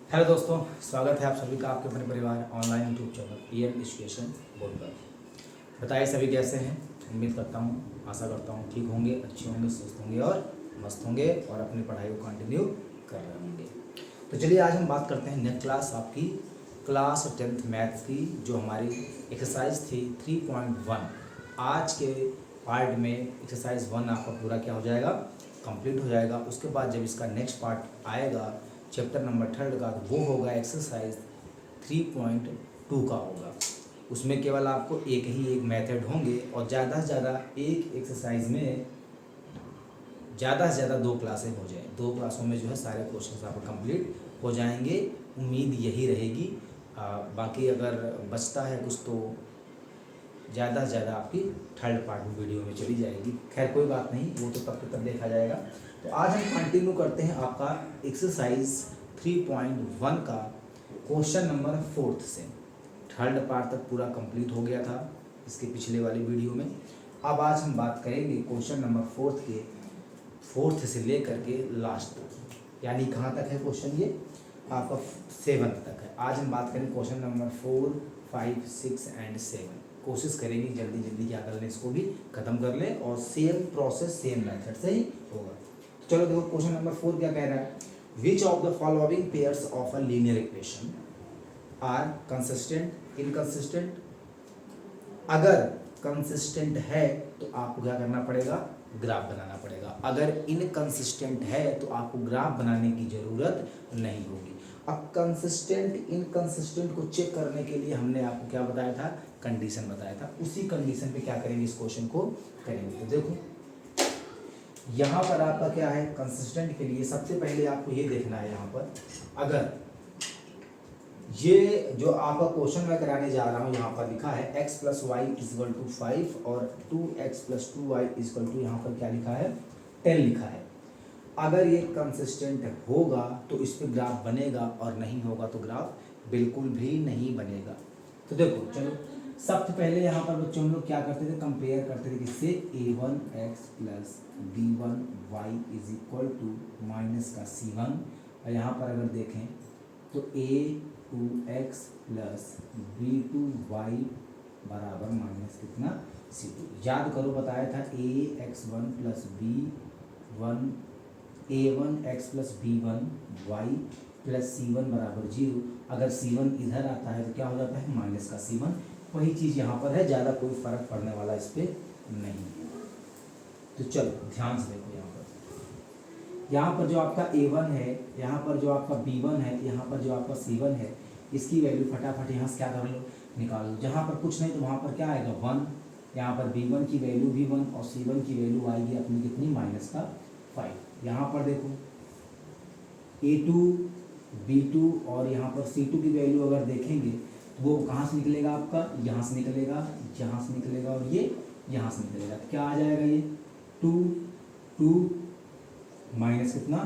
Hello दोस्तों, स्वागत है आप सभी का आपके अपने परिवार online YouTube channel PM education board पर। बताइए सभी कैसे हैं। उम्मीद करता हूँ, आशा करता हूँ ठीक होंगे, अच्छे होंगे, स्वस्थ होंगे और मस्त होंगे और अपनी पढ़ाई को कंटिन्यू कर रहे होंगे। तो चलिए आज हम बात करते हैं नेक्स्ट क्लास आपकी क्लास 10th मैथ्स की, जो हमारी एक्सरसाइज थी 3.1। आज के पार्ट में एक्सरसाइज 1 आपका पूरा क्या हो जाएगा, कंप्लीट हो जाएगा। उसके बाद जब इसका नेक्स्ट पार्ट आएगा चैप्टर नंबर 3 का, तो वो होगा एक्सरसाइज 3.2 का होगा। उसमें केवल आपको एक मेथड होंगे और ज़्यादा से ज़्यादा एक एक्सरसाइज में ज़्यादा से ज़्यादा 2 क्लासें हो जाए। 2 क्लासों में जो है सारे क्वेश्चन आपको कंप्लीट हो जाएंगे, उम्मीद यही रहेगी। बाकी अगर बचता है कुछ तो ज़्यादा से ज़्यादा आपकी थर्ड पार्ट में वीडियो में चली जाएगी। खैर कोई बात नहीं, वो तो तब तक देखा जाएगा। तो आज हम कंटिन्यू करते हैं आपका एक्सरसाइज 3.1 का क्वेश्चन नंबर 4 से। थर्ड पार्ट तक पूरा कंप्लीट हो गया था इसके पिछले वाली वीडियो में। अब आज हम बात करेंगे क्वेश्चन नंबर 4 के 4th से लेकर के लास्ट तक, यानी कहाँ तक है क्वेश्चन, ये आपका 7th तक है। आज हम बात करेंगे क्वेश्चन नंबर 4, 5, 6 एंड 7। कोशिश करेंगे जल्दी जल्दी क्या कर लें, इसको भी खत्म कर लें और सेम प्रोसेस सेम मेथड से ही होगा। तो चलो देखो क्वेश्चन नंबर 4 क्या कह रहा है। Which of the following pairs of a linear equation are consistent inconsistent. अगर कंसिस्टेंट है तो आपको क्या करना पड़ेगा, ग्राफ बनाना पड़ेगा। अगर इनकंसिस्टेंट है तो आपको ग्राफ बनाने की ज़रूरत नहीं होगी। अब कंसिस्टेंट इनकंसिस्टेंट को चेक करने के लिए हमने आपको क्या बताया था, कंडीशन बताया था। उसी कंडीशन पे क्या करेंगे, इस क्वेश्चन को करेंगे। तो देखो यहाँ पर आपका क्या है, कंसिस्टेंट के लिए सबसे पहले आपको ये देखना है, यहाँ पर अगर ये जो आपका क्वेश्चन मैं कराने जा रहा हूँ, यहाँ पर लिखा है x + y = 5 और 2x + 2y = यहाँ पर क्या लिखा है, 10 लिखा है। अगर ये कंसिस्टेंट होगा तो इस पे ग्राफ बनेगा और नहीं होगा तो ग्राफ बिल्कुल भी नहीं बनेगा। तो देखो चलो सबसे पहले यहाँ पर बच्चों हम लोग क्या करते थे, कंपेयर करते थे किससे, a1x + b1y = -c1। और यहाँ पर अगर देखें तो a2x + b2y = -c2। याद करो बताया था a1x + b1y + c1 = 0। अगर c1 इधर आता है तो क्या हो जाता है, -c1। वही चीज़ यहाँ पर है, ज़्यादा कोई फर्क पड़ने वाला इस पर नहीं है। तो चलो ध्यान से देखो, यहाँ पर जो आपका a1 है, यहाँ पर जो आपका b1 है, यहाँ पर जो आपका c1 है, इसकी वैल्यू फटाफट यहाँ से क्या कर लो, निकाल लो। जहाँ पर कुछ नहीं तो वहाँ पर क्या आएगा, 1। यहाँ पर b1 की वैल्यू भी 1 और c1 की वैल्यू आएगी अपनी कितनी, -5। यहाँ पर देखो a2 b2 और यहाँ पर c2 की वैल्यू अगर देखेंगे तो वो कहाँ से निकलेगा, आपका यहाँ से निकलेगा, यहाँ से निकलेगा और ये यहाँ से निकलेगा। तो क्या आ जाएगा, ये 2 2 माइनस कितना,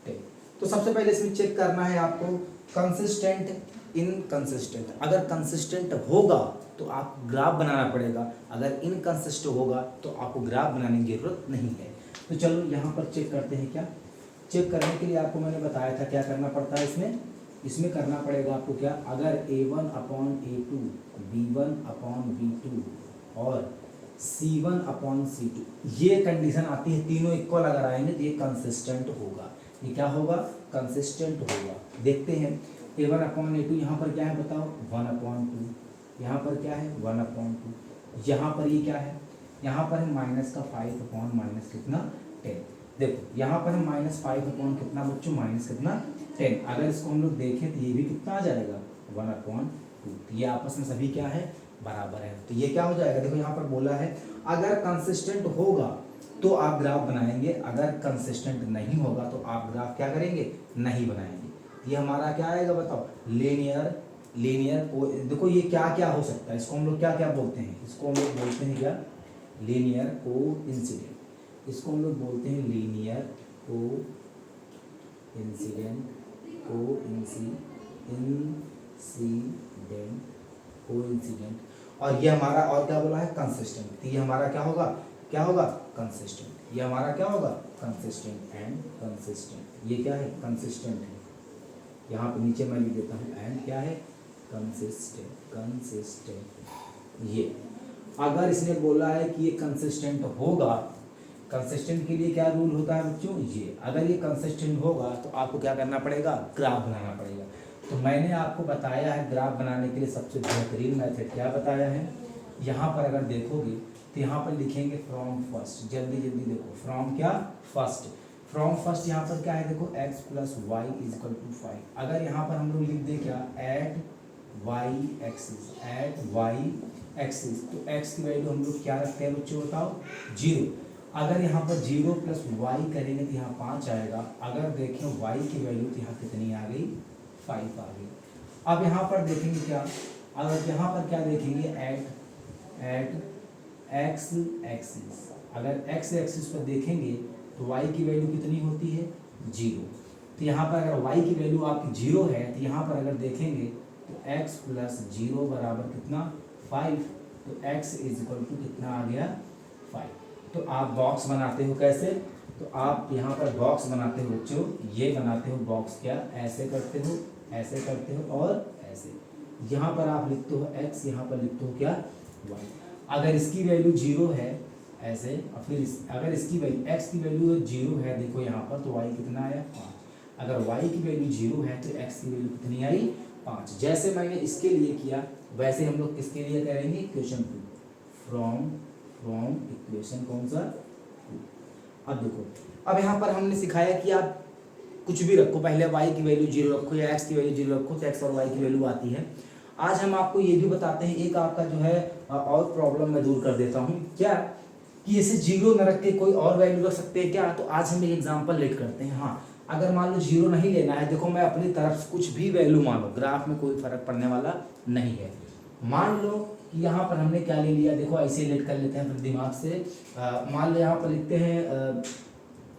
10। तो सबसे पहले इसमें चेक करना है आपको कंसिस्टेंट इनकंसिस्टेंट। अगर कंसिस्टेंट होगा तो आप ग्राफ बनाना पड़ेगा, अगर इनकंसिस्टेंट होगा तो आपको ग्राफ बनाने की जरूरत नहीं है। तो चलो यहाँ पर चेक करते हैं। क्या चेक करने के लिए आपको मैंने बताया था क्या करना पड़ता है, इसमें करना पड़ेगा आपको क्या, अगर a1/a2 b1/b2 और c1/c2 ये कंडीशन आती है, तीनों इक्वल अगर आएंगे तो ये कंसिस्टेंट होगा। ये क्या होगा, कंसिस्टेंट होगा। देखते हैं a1/a2 यहाँ पर क्या है बताओ, 1/2। यहाँ पर क्या है, 1/2। यहाँ पर ये क्या है, यहाँ पर है -5/-10। देखो यहाँ पर है -5 कितना बच्चों, -10। अगर इसको हम लोग देखें तो ये भी कितना आ जाएगा, 1/2। ये आपस में सभी क्या है, बराबर है। तो ये क्या हो जाएगा, देखो यहाँ पर बोला है अगर कंसिस्टेंट होगा तो आप ग्राफ बनाएंगे, अगर कंसिस्टेंट नहीं होगा तो आप ग्राफ क्या करेंगे, नहीं बनाएंगे। ये हमारा क्या आएगा बताओ, लीनियर को। देखो ये क्या क्या हो सकता है, इसको हम लोग क्या क्या बोलते हैं, इसको हम लोग बोलते हैं क्या, लीनियर कोइंसिडेंट। इसको हम लोग बोलते हैं लीनियर कोइंसिडेंट। और ये हमारा और क्या बोला है, कंसिस्टेंट। तो ये हमारा क्या होगा, कंसिस्टेंट। ये हमारा क्या होगा, कंसिस्टेंट एंड कंसिस्टेंट। ये क्या है, कंसिस्टेंट है। यहाँ पे नीचे मैं लिख देता हूँ एंड क्या है, कंसिस्टेंट। ये अगर इसने बोला है कि ये कंसिस्टेंट होगा, कंसिस्टेंट के लिए क्या रूल होता है बच्चों, ये अगर ये कंसिस्टेंट होगा तो आपको क्या करना पड़ेगा, ग्राफ बनाना पड़ेगा। तो मैंने आपको बताया है ग्राफ बनाने के लिए सबसे बेहतरीन मेथड क्या बताया है। यहाँ पर अगर देखोगे तो यहाँ पर लिखेंगे फ्रॉम फर्स्ट, जल्दी जल्दी देखो, फ्रॉम क्या, फर्स्ट। फ्रॉम फर्स्ट यहाँ पर क्या है देखो, x plus y is equal to 5। अगर यहाँ पर हम लोग लिख दें क्या, एट वाई एक्सिस, तो x की वैल्यू हम लोग क्या रखते हैं बच्चों बताओ, 0। अगर यहाँ पर 0 प्लस वाई करेंगे तो यहाँ 5 आएगा। अगर देखें y की वैल्यू तो यहाँ कितनी आ गई, 5 आ गई। अब यहाँ पर देखेंगे क्या, अगर यहाँ पर क्या देखेंगे, एट एक्स एक्सिस, अगर x एक्सिस पर देखेंगे तो y की वैल्यू कितनी होती है, 0। तो यहाँ पर अगर y की वैल्यू आपकी 0 है तो यहाँ पर अगर देखेंगे तो x प्लस 0 बराबर कितना, 5। तो x इज इक्वल टू कितना आ गया, 5। तो आप बॉक्स बनाते हो कैसे, तो आप यहाँ पर बॉक्स बनाते हो बच्चों, ये बनाते हो बॉक्स क्या, ऐसे करते हो, ऐसे करते हो और ऐसे। यहाँ पर आप लिखते हो x, यहाँ पर लिखते हो क्या, y। अगर इसकी वैल्यू 0 है ऐसे, और फिर अगर इसकी वैल्यू x की वैल्यू 0 है देखो यहाँ पर, तो y कितना आया, 5। अगर y की वैल्यू 0 है तो x की वैल्यू कितनी आई, 5। जैसे मैंने इसके लिए किया वैसे हम लोग किसके लिए करेंगे, इक्वेशन 2, फ्रॉम इक्वेशन कौन सा, 2। अब देखो, अब यहाँ पर हमने सिखाया कि आप कुछ भी रखो, पहले y की वैल्यू 0 रखो या x की वैल्यू 0 रखो, तो x और y की वैल्यू आती है। आज हम आपको ये भी बताते हैं, एक आपका जो है और प्रॉब्लम मैं दूर कर देता हूँ, क्या कि इसे 0 न रख के कोई और वैल्यू रख सकते हैं क्या। तो आज हम एक एग्जांपल लेट करते हैं। हाँ, अगर मान लो 0 नहीं लेना है, देखो मैं अपनी तरफ से कुछ भी वैल्यू मान लो, ग्राफ में कोई फर्क पड़ने वाला नहीं है। मान लो कि यहाँ पर हमने क्या ले लिया, देखो ऐसे लेट कर लेते हैं फिर दिमाग से। मान लो यहाँ पर लिखते हैं,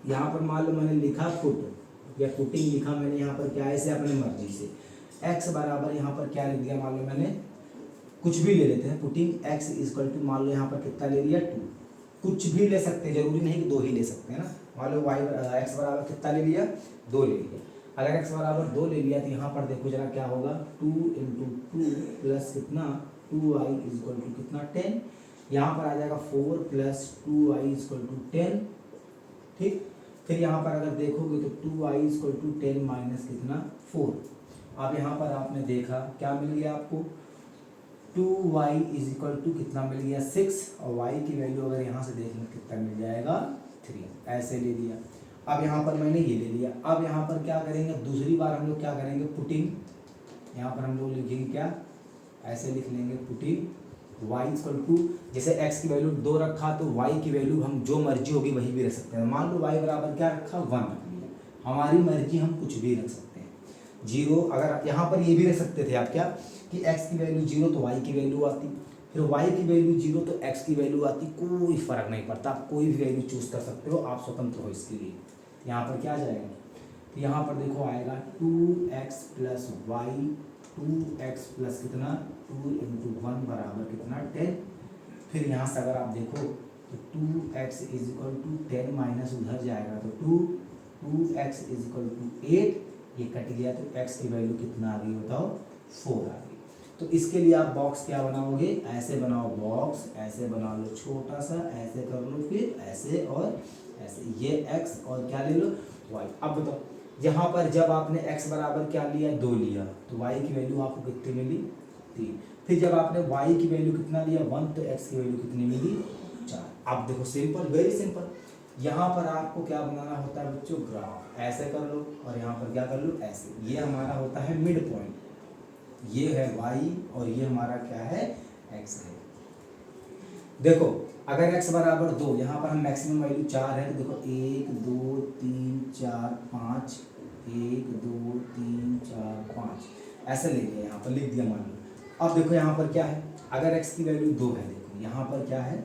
यहाँ पर मान लो मैंने लिखा फुट या फुटिंग लिखा मैंने यहाँ पर, क्या ऐसे अपनी मर्जी से x बराबर यहाँ पर क्या लिख दिया, मान लो मैंने कुछ भी ले लेते हैं, पुटिंग x इक्वल टू, मान लो यहाँ पर कितना ले लिया, 2। कुछ भी ले सकते हैं, जरूरी नहीं कि 2 ही ले सकते हैं ना। मान लो x बराबर कितना ले लिया, 2 ले लिया। अगर x बराबर 2 ले लिया तो यहाँ पर देखो जरा क्या होगा, 2 × 2 प्लस कितना, 2y इक्वल टू कितना, 10। यहाँ पर आ जाएगा 4 प्लस 2y इक्वल टू 10, ठीक। फिर यहाँ पर अगर देखोगे तो 2y इक्वल टू 10 माइनस कितना, 4। अब यहाँ पर आपने देखा क्या मिल गया आपको, 2y इज इक्वल टू कितना मिल गया, 6। और y की वैल्यू अगर यहाँ से देखेंगे कितना मिल जाएगा, 3। ऐसे ले लिया। अब यहाँ पर मैंने ये ले लिया। अब यहाँ पर क्या करेंगे, दूसरी बार हम लोग क्या करेंगे, पुटिंग, यहाँ पर हम लोग लिखेंगे क्या, ऐसे लिख लेंगे, पुटिंग y इक्वल टू, जैसे x की वैल्यू 2 रखा तो y की वैल्यू हम जो मर्जी होगी वही भी रख सकते हैं। मान लो y बराबर क्या रखा, 1 रख लिया, हमारी मर्जी, हम कुछ भी रख सकते हैं। 0, अगर यहाँ पर ये भी रख सकते थे आप क्या, कि x की वैल्यू 0 तो y की वैल्यू आती, फिर y की वैल्यू 0 तो x की वैल्यू आती, कोई फर्क नहीं पड़ता, आप कोई भी वैल्यू चूज कर सकते हो, आप स्वतंत्र हो इसके लिए। यहाँ पर क्या आ जाएगा, तो यहाँ पर देखो आएगा 2x plus Y, 2x plus कितना, 2 × 1 बराबर कितना, 10। फिर यहाँ से अगर आप देखो तो 2x is equal to 10 minus उधर जाएगा तो 2x इज इक्वल टू 8, ये कट गया तो x की वैल्यू कितना आ गई बताओ, 4 आ गई। तो इसके लिए आप बॉक्स क्या बनाओगे, ऐसे बनाओ बॉक्स, ऐसे बना लो छोटा सा, ऐसे कर लो, फिर ऐसे और ऐसे, ये x और क्या ले लो, y। अब बताओ यहाँ पर जब आपने x बराबर क्या लिया, 2 लिया, तो y की वैल्यू आपको कितनी मिली, 3। फिर जब आपने y की वैल्यू कितना लिया, 1, तो x की वैल्यू कितनी मिली, 4। अब देखो सिंपल, वेरी सिंपल। यहाँ पर आपको क्या बनाना होता है बच्चों, ग्राफ, ऐसे कर लो और यहाँ पर क्या कर लो, ऐसे। ये हमारा होता है मिड पॉइंट, ये है y और ये हमारा क्या है, x है। देखो अगर x बराबर 2, यहाँ पर हम मैक्सिमम वैल्यू 4 है, तो देखो 1 2 3 4 5, 1 2 3 4 5, ऐसे ले लिया, यहाँ पर लिख दिया मान लो। अब देखो यहाँ पर क्या है, अगर x की वैल्यू 2 है, देखो यहाँ पर क्या है,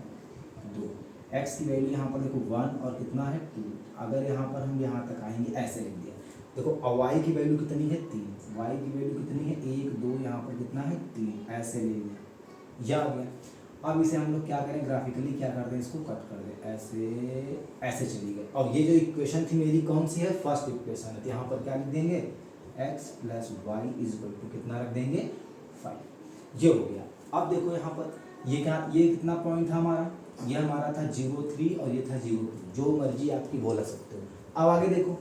2, x की वैल्यू यहाँ पर देखो 1 और कितना है, 2। अगर यहाँ पर हम यहाँ तक आएंगे, ऐसे लिख दिया। देखो y की वैल्यू कितनी है, 3, y की वैल्यू कितनी है, 1 2, यहाँ पर कितना है, 3, ऐसे ले लिया, यह आ गया। अब इसे हम लोग क्या करें, ग्राफिकली क्या कर दें, इसको कट कर दें, ऐसे ऐसे चली गए। और ये जो इक्वेशन थी मेरी कौन सी है, फर्स्ट इक्वेशन है, तो यहाँ पर क्या लिख देंगे, x plus y is equal to कितना रख देंगे 5। ये हो गया। अब देखो यहाँ पर ये क्या, ये कितना पॉइंट था हमारा, ये हमारा था 0,3 और ये था 0,2, जो मर्जी आपकी बोल सकते हो। अब आगे देखो,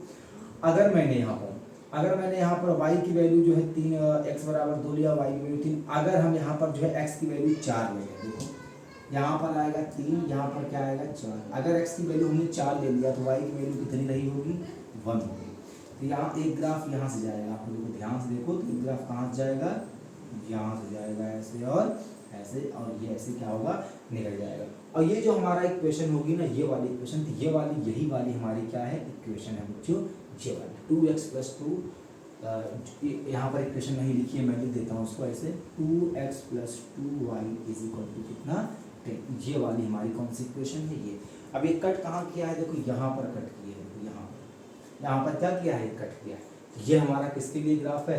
अगर मैंने यहाँ पर y की वैल्यू जो है 3 x बराबर 2 लिया, y की वैल्यू 3, अगर हम यहाँ पर जो है x की वैल्यू 4 ले लें, देखो यहाँ पर आएगा 3, यहाँ पर क्या आएगा 4। अगर x की वैल्यू हमने 4 ले लिया तो y की वैल्यू कितनी रही होगी 1 होगी। तो यहाँ एक ग्राफ यहाँ से जाएगा, आप लोगों को ध्यान से देखो, तो एक ग्राफ कहाँ से जाएगा, यहाँ से जाएगा ऐसे और ऐसे, और ये ऐसे क्या होगा निकल जाएगा। और ये जो हमारा इक्वेशन होगी ना, ये वाली इक्वेशन, तो ये वाली यही वाली हमारी क्या है इक्वेशन है बच्चों, ये वाली 2x + 2, यहाँ पर इक्वेशन नहीं लिखी है, मैं लिख देता हूँ उसको ऐसे, 2x + 2y is equal to कितना 10। ये वाली हमारी कौन सी इक्वेशन है ये। अब ये कट कहाँ किया है, देखो यहाँ पर कट किया है, यहाँ पर क्या किया है कट किया है। ये हमारा किसके लिए ग्राफ है,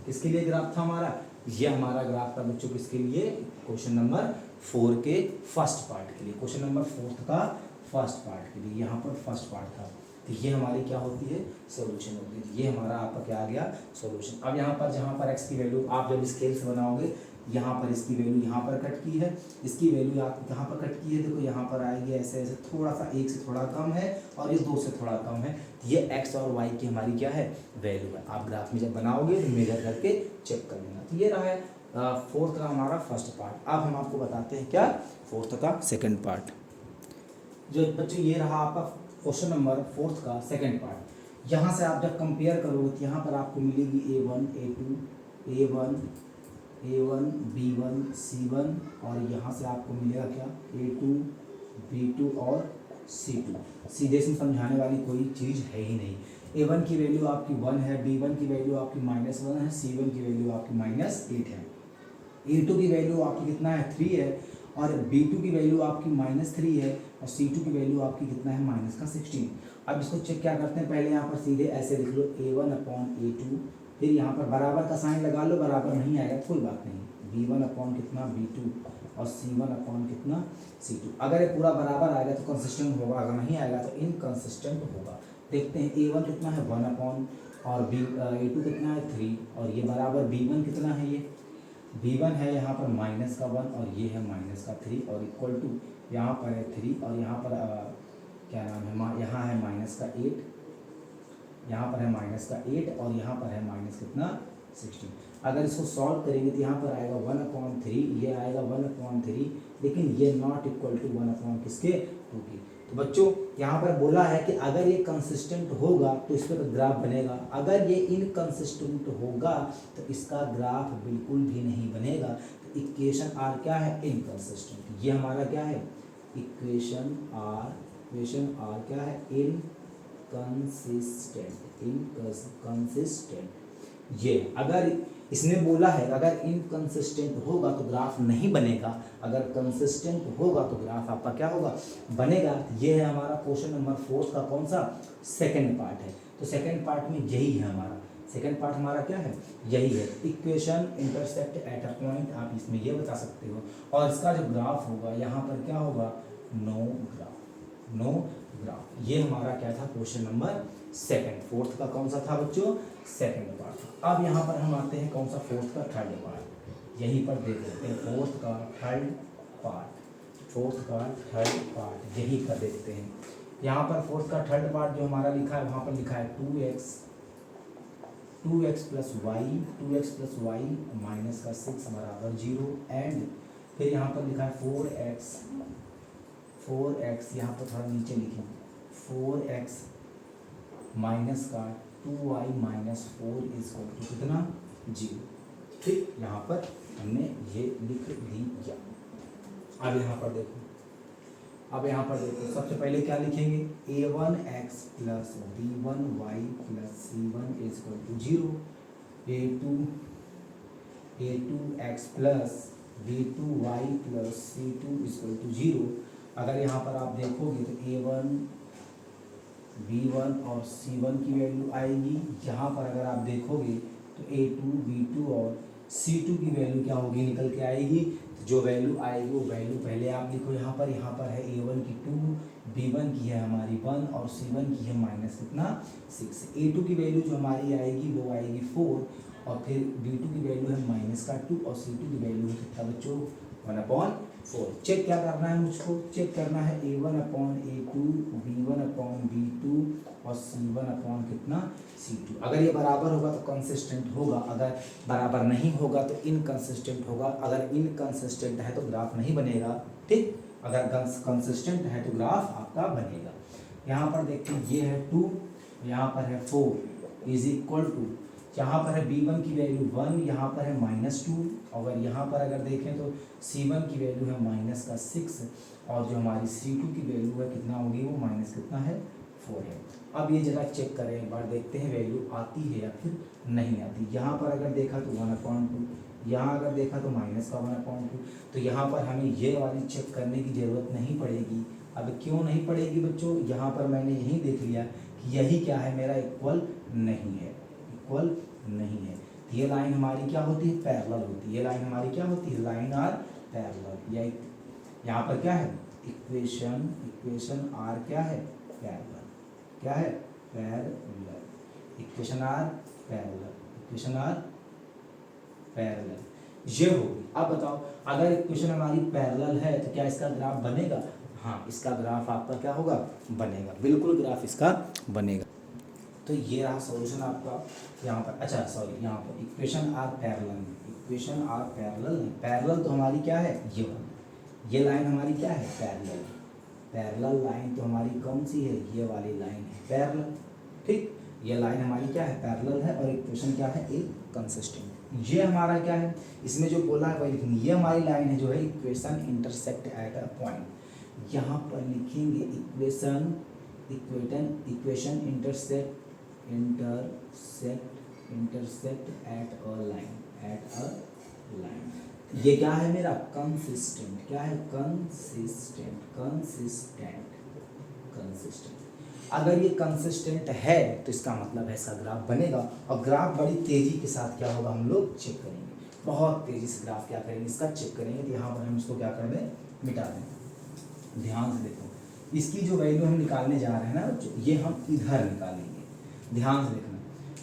किसके लिए ग्राफ था हमारा, ये हमारा ग्राफ था बच्चों किसके लिए, क्वेश्चन नंबर 4 के फर्स्ट पार्ट के लिए, क्वेश्चन नंबर 4 का फर्स्ट पार्ट के लिए, यहाँ पर फर्स्ट पार्ट था। तो ये हमारी क्या होती है सॉल्यूशन होती है। ये हमारा आपका क्या आ गया सॉल्यूशन। अब यहाँ पर जहाँ पर x की वैल्यू आप जब स्केल से बनाओगे, यहाँ पर इसकी वैल्यू यहाँ पर कट की है, इसकी वैल्यू आप कहाँ पर कट की है, देखो यहाँ पर आएगी ऐसे ऐसे, थोड़ा सा 1 से थोड़ा कम है और ये 2 से थोड़ा कम है। ये x और y की हमारी क्या है वैल्यू है। आप ग्राफ में जब बनाओगे तो मेजर करके चेक कर लेना। तो ये रहा है 4th का हमारा फर्स्ट पार्ट। अब हम आपको बताते हैं क्या 4th का सेकेंड पार्ट। जो बच्चों ये रहा आपका क्वेश्चन नंबर 4th का सेकेंड पार्ट। यहाँ से आप जब कंपेयर करोगे तो यहाँ पर आपको मिलेगी A1 A1 B1 C1, और यहाँ से आपको मिलेगा क्या A2 B2 और C2। सीधे से समझाने वाली कोई चीज़ है ही नहीं। A1 की वैल्यू आपकी 1 है, B1 की वैल्यू आपकी -1 है, C1 की वैल्यू आपकी -8 है, A2 की वैल्यू आपकी कितना है 3 है, और B2 की वैल्यू आपकी -3 है, और C2 की वैल्यू आपकी कितना है -16। अब इसको चेक क्या करते हैं, पहले यहाँ पर सीधे ऐसे लिख लो A1/A2, फिर यहाँ पर बराबर का साइन लगा लो, बराबर नहीं आएगा कोई बात नहीं, B1/ कितना B2 और C1/ कितना C2। अगर ये पूरा बराबर आएगा तो कंसिस्टेंट होगा, अगर नहीं आएगा तो इनकंसिस्टेंट होगा। देखते हैं A1 कितना है 1/ और A2 कितना है 3, और ये बराबर B1 कितना है, ये B1 है यहाँ पर -1 और ये है -3, और इक्वल टू यहाँ पर है 3 और यहाँ पर क्या नाम है, यहाँ है -8, यहाँ पर है -8 और यहाँ पर है -16। अगर इसको सॉल्व करेंगे तो यहाँ पर आएगा 1/3, ये आएगा 1/3, लेकिन ये नॉट इक्वल टू 1/ किसके 2 की। तो बच्चों यहाँ पर बोला है कि अगर ये कंसिस्टेंट होगा तो इस पर ग्राफ बनेगा, अगर ये इनकंसिस्टेंट होगा तो इसका ग्राफ बिल्कुल भी नहीं बनेगा। तो इक्वेशन आर क्या है इनकंसिस्टेंट। ये हमारा क्या है इक्वेशन आर क्या है इनकंसिस्टेंट। ये अगर इसने बोला है अगर इनकंसिस्टेंट होगा तो ग्राफ नहीं बनेगा, अगर कंसिस्टेंट होगा तो ग्राफ आपका क्या होगा बनेगा। ये है हमारा क्वेश्चन नंबर 4 का कौन सा सेकंड पार्ट है। तो सेकंड पार्ट में यही है हमारा, सेकंड पार्ट हमारा क्या है यही है, equation intersect at a point. आप इसमें ये बता सकते हो, और इसका जो ग्राफ होगा यहाँ पर क्या होगा नो ग्राफ। ये हमारा क्या था क्वेश्चन नंबर सेकंड। 4th का कौन सा था बच्चों सेकंड पार्ट। अब यहाँ पर हम आते हैं कौन सा 4th का थर्ड पार्ट। यहीं पर देख लेते हैं 4th का थर्ड पार्ट यही कर देखते हैं। यहाँ पर 4th का थर्ड पार्ट जो हमारा लिखा है वहाँ पर लिखा है 2x + y -6 = 0, एंड फिर यहाँ पर लिखा है 4x, यहाँ पर थोड़ा नीचे लिखें 4x माइनस का 2y - 4 = कितना 0। ठीक, यहाँ पर हमने ये लिख दिया। अब यहाँ पर देखो सबसे पहले क्या लिखेंगे A1x + B1y + C1 = 0, A2x + B2y + C2 = 0। अगर यहाँ पर आप देखोगे तो A1 B1 और C1 की वैल्यू आएगी। यहाँ पर अगर आप देखोगे तो A2 B2 और C2 की वैल्यू क्या होगी, निकल के आएगी। तो जो वैल्यू आएगी वो वैल्यू पहले आप लिखो यहाँ पर है A1 की 2, B1 की है हमारी 1 और C1 की है माइनस कितना 6। A2 की वैल्यू जो हमारी आएगी वो आएगी 4 और फिर B2 की वैल्यू है माइनस का 2 और C2 की वैल्यू है कितना बच्चों 1/4। चेक क्या करना है मुझको, चेक करना है A1/A2, B1/B2 और C1 कितना C2। अगर ये बराबर होगा तो कंसिस्टेंट होगा, अगर बराबर नहीं होगा तो इनकंसिस्टेंट होगा। अगर इनकंसिस्टेंट है तो ग्राफ नहीं बनेगा, ठीक। अगर कंसिस्टेंट है तो ग्राफ आपका बनेगा। यहाँ पर देखिए ये है 2, यहाँ पर है 4 इज इक्वल टू, यहाँ पर है B1 की वैल्यू 1, यहाँ पर है -2। अगर यहाँ पर अगर देखें तो C1 की वैल्यू है माइनस का 6 और जो हमारी C2 की वैल्यू है कितना होगी वो माइनस कितना है 4 है। अब ये जरा चेक करें एक बार, देखते हैं वैल्यू आती है या फिर नहीं आती। यहाँ पर अगर देखा तो 1/2, यहाँ अगर देखा तो माइनस का 1/2। तो यहाँ पर हमें ये वाली चेक करने की ज़रूरत नहीं पड़ेगी। अब क्यों नहीं पड़ेगी बच्चों, यहाँ पर मैंने यही देख लिया कि यही क्या है मेरा इक्वल नहीं है, इक्वल नहीं है। तो ये लाइन हमारी क्या होती है, पैरेलल होती है। ये लाइन हमारी क्या होती है, लाइन आर पैरेलल। या यहाँ पर क्या है इक्वेशन आर क्या है पैरेलल, क्या है parallel. Equation are parallel, equation are parallel ये होगी। अब बताओ अगर इक्वेशन हमारी पैरेलल है तो क्या इसका ग्राफ बनेगा, हाँ इसका ग्राफ आपका क्या होगा बनेगा, बिल्कुल ग्राफ इसका बनेगा। तो ये रहा सॉल्यूशन आपका यहाँ पर। अच्छा सॉरी, यहाँ पर equation are parallel, equation are parallel नहीं, पैरेलल तो हमारी क्या है ये वाली, ये लाइन हमारी क्या है पैरेलल। पैरेलल लाइन तो हमारी कौन सी है, ये वाली लाइन है पैरेलल, ठीक। ये लाइन हमारी क्या है पैरेलल है और इक्वेशन क्या है एक कंसिस्टेंट। ये हमारा क्या है, इसमें जो बोला है वही लिखेंगे। ये हमारी लाइन है जो है equation intersect at a point. यहाँ पर लिखेंगे equation intersect at a line. ये क्या है मेरा कंसिस्टेंट, क्या है कंसिस्टेंट। अगर ये कंसिस्टेंट है तो इसका मतलब है इसका ग्राफ बनेगा। और ग्राफ बड़ी तेजी के साथ क्या होगा हम लोग चेक करेंगे, बहुत तेजी से ग्राफ क्या करेंगे इसका चेक करेंगे। तो यहाँ पर हम इसको क्या कर दें, मिटा दें। ध्यान से देखो, इसकी जो वैल्यू हम निकालने जा रहे हैं ना बच्चों, ये हम इधर निकालेंगे। ध्यान से देखना,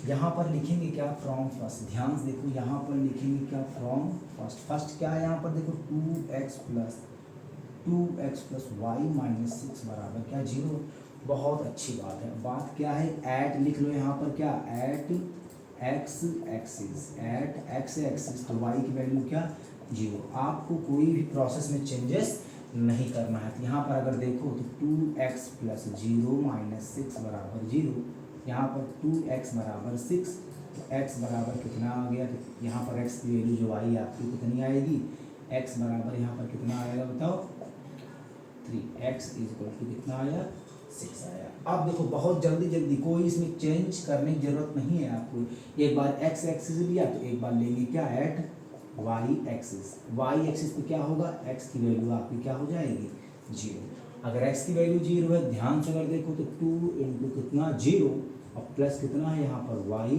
यहाँ पर लिखेंगे क्या फ्रॉम फर्स्ट। ध्यान से देखो, यहाँ पर लिखेंगे क्या फ्रॉम फर्स्ट। फर्स्ट क्या है यहाँ पर देखो 2x प्लस वाई माइनस 6 बराबर क्या 0। बहुत अच्छी बात है। बात क्या है, ऐट लिख लो यहाँ पर क्या, ऐट एक्स एक्सिस तो वाई की वैल्यू क्या 0। आपको कोई भी प्रोसेस में चेंजेस नहीं करना है। तो यहाँ पर अगर देखो तो 2x प्लस 0 माइनस 6 बराबर 0। यहाँ पर 2x बराबर 6 तो x बराबर कितना आ गया, तो यहाँ पर x की वैल्यू जो आई आपकी कितनी आएगी, x बराबर यहाँ पर कितना आएगा बताओ 3x इक्वल टू कितना आया 6 आया। अब देखो बहुत जल्दी कोई इसमें चेंज करने की जरूरत नहीं है आपको। एक बार x एक्सिस लिया तो एक बार लेंगे क्या एट y एक्सिस पे क्या होगा, x की वैल्यू आपकी क्या हो जाएगी 0। अगर x की वैल्यू 0 है, ध्यान से अगर देखो तो 2 इंटू कितना 0 और प्लस कितना है यहाँ पर y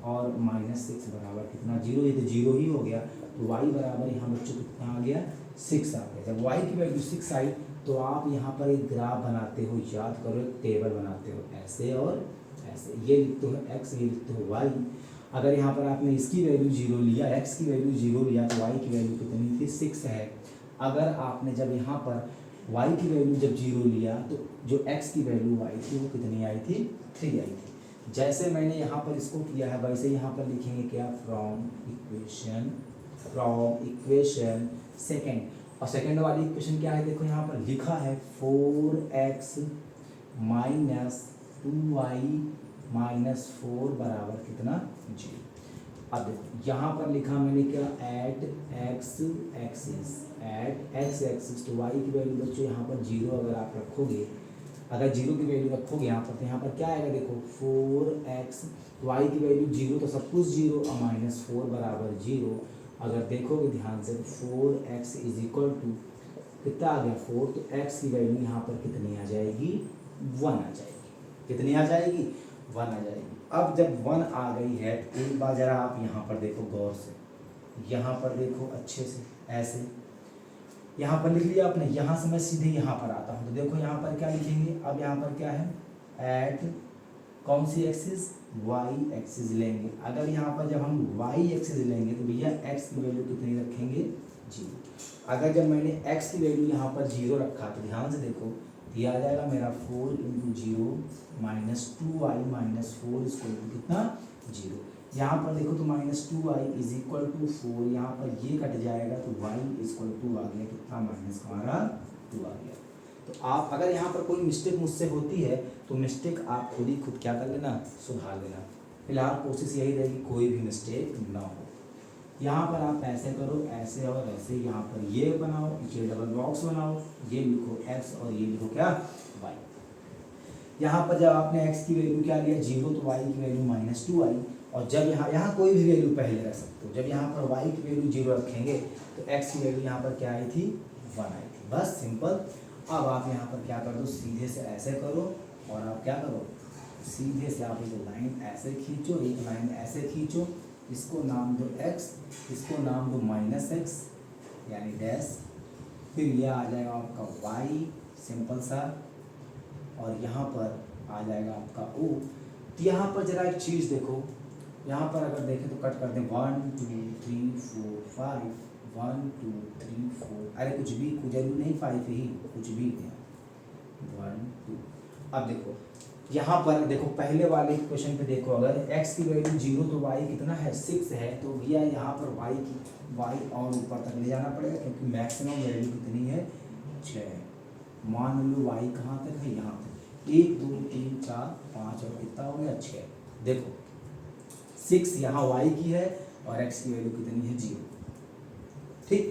और माइनस 6 बराबर कितना 0। ये तो 0 ही हो गया। तो y बराबर यहाँ बच्चों कितना आ गया 6 आ गया। जब y की वैल्यू 6 आई तो आप यहाँ पर एक ग्राफ बनाते हो, याद करो एक टेबल बनाते हो, ऐसे और ऐसे, ये लिखते हो x, ये लिखते हो y। अगर यहाँ पर आपने इसकी वैल्यू 0 लिया, x की वैल्यू 0 लिया तो y की वैल्यू कितनी थी 6 है। अगर आपने जब यहाँ पर y की वैल्यू जब 0 लिया तो जो x की वैल्यू आई थी वो कितनी आई थी 3 आई थी। जैसे मैंने यहाँ पर इसको किया है वैसे यहाँ पर लिखेंगे क्या फ्रॉम इक्वेशन सेकेंड। और सेकेंड वाली इक्वेशन क्या है, देखो यहाँ पर लिखा है 4x माइनस 2y माइनस 4 बराबर कितना 0। अब देखो यहाँ पर लिखा मैंने क्या एट x एक्सिस तो y की वैल्यू बच्चों यहाँ पर 0 अगर आप रखोगे, अगर 0 की वैल्यू रखोगे यहाँ पर तो यहाँ पर क्या आएगा देखो 4x, y की वैल्यू 0 तो सब कुछ 0 और माइनस 4 बराबर 0। अगर देखोगे ध्यान से 4x इज इक्वल टू कितना आ गया 4, तो x की वैल्यू यहाँ पर कितनी आ जाएगी 1 आ जाएगी। कितनी आ जाएगी 1 आ जाएगी। अब जब 1 आ गई है तो एक बार जरा आप यहाँ पर देखो गौर से, यहाँ पर देखो अच्छे से ऐसे, यहाँ पर लिख लिया आपने। यहाँ से मैं सीधे यहाँ पर आता हूँ, तो देखो यहाँ पर क्या लिखेंगे, अब यहाँ पर क्या है, एट कौन सी एक्सिस, वाई एक्सिस लेंगे। अगर यहाँ पर जब हम वाई एक्सिस लेंगे तो भैया एक्स की वैल्यू कितनी रखेंगे, 0। अगर जब मैंने एक्स की वैल्यू यहाँ पर 0 रखा तो ध्यान से देखो, दिया आ जाएगा मेरा 4 × 0 - 2y - 4 इसको कितना, 0। यहाँ पर देखो तो -2y = 4, यहाँ पर ये कट जाएगा तो y = आ गया कितना, माइनस हमारा 2 आ गया। तो आप अगर यहाँ पर कोई मिस्टेक मुझसे होती है तो मिस्टेक आप खुद क्या कर लेना, सुधार लेना। फिलहाल कोशिश यही रहेगी कोई भी मिस्टेक ना हो। यहाँ पर आप ऐसे करो, ऐसे और ऐसे, यहाँ पर ये बनाओ, ये डबल बॉक्स बनाओ, ये लिखो x और ये लिखो क्या, y। यहाँ पर जब आपने x की वैल्यू क्या लिया, 0, तो y की वैल्यू -2 आई। और जब यहाँ कोई भी वैल्यू पहले रख सकते हो, जब यहाँ पर y की वैल्यू 0 रखेंगे तो x की वैल्यू यहाँ पर क्या आई थी, 1 आई थी। बस सिंपल। अब आप यहाँ पर क्या कर दो, सीधे से ऐसे करो और आप क्या करो, सीधे से आप एक लाइन ऐसे खींचो, एक लाइन ऐसे खींचो, इसको नाम दो x, इसको नाम दो -x यानी डैश, फिर यह आ जाएगा आपका y सिंपल सा, और यहाँ पर आ जाएगा आपका o। तो यहाँ पर जरा एक चीज़ देखो, यहाँ पर अगर देखें तो कट करते हैं 1 2 3 4 5, 1 2 3 4, अरे कुछ भी, कुछ जरूरी नहीं 5 ही, कुछ भी 1 2। अब देखो यहाँ पर देखो, पहले वाले क्वेश्चन पे देखो, अगर x की वैल्यू 0 तो y कितना है, 6 है। तो भैया यहाँ पर y और ऊपर तक ले जाना पड़ेगा, क्योंकि मैक्सिमम वैल्यू कितनी है, 6। मान लो y कहाँ तक है, यहाँ तक, 1 2 3 4 5 और कितना हो गया, 6। देखो 6 यहाँ y की है और x की वैल्यू कितनी है, 0। ठीक।